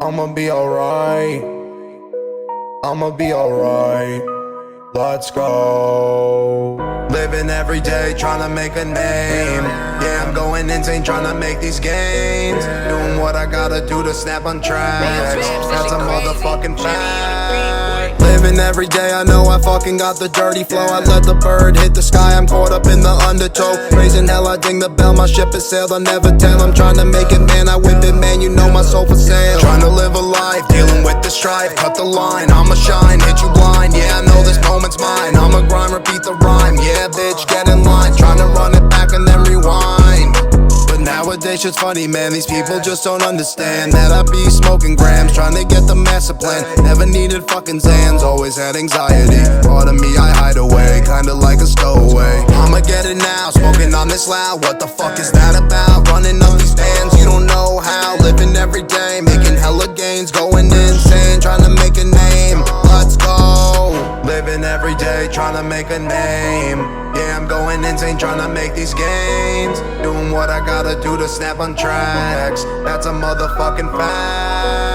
I'ma be alright. I'ma be alright. Let's go. Living every day, tryna make a name. Yeah, I'm going insane, tryna make these gains. Doing what I gotta do to snap on tracks. That's a motherfucking fact. Living every day, I know I fucking got the dirty flow. I let the bird hit the sky, I'm caught up in the undertow. Raising hell, I ding the bell, my ship has sailed, I'll never tell. I'm tryna make it, man, I whip it, man, you know my soul for sale. Tryna live a life, dealing with the strife. Cut the line, I'ma shine, hit you blind. Yeah, I know this moment's mine. I'ma grind, repeat the rhyme. Yeah, bitch, get in line. Tryna run it back and then rewind. But nowadays shit's funny, man, these people just don't understand that I be smoking grams, trying to get the master plan. Never needed fucking Zans, always had anxiety. Part of me I hide away, kinda like a stowaway. I'ma get it now, smoking on this loud. What the fuck is that about? Running up these bands, you don't know how. Living every day, making hella gains, going insane, trying to make a name. Let's go. Living every day, trying to make a name. Yeah, I'm going insane, trying to make these gains. Doing what I gotta do to snap on tracks. That's a motherfucking fact.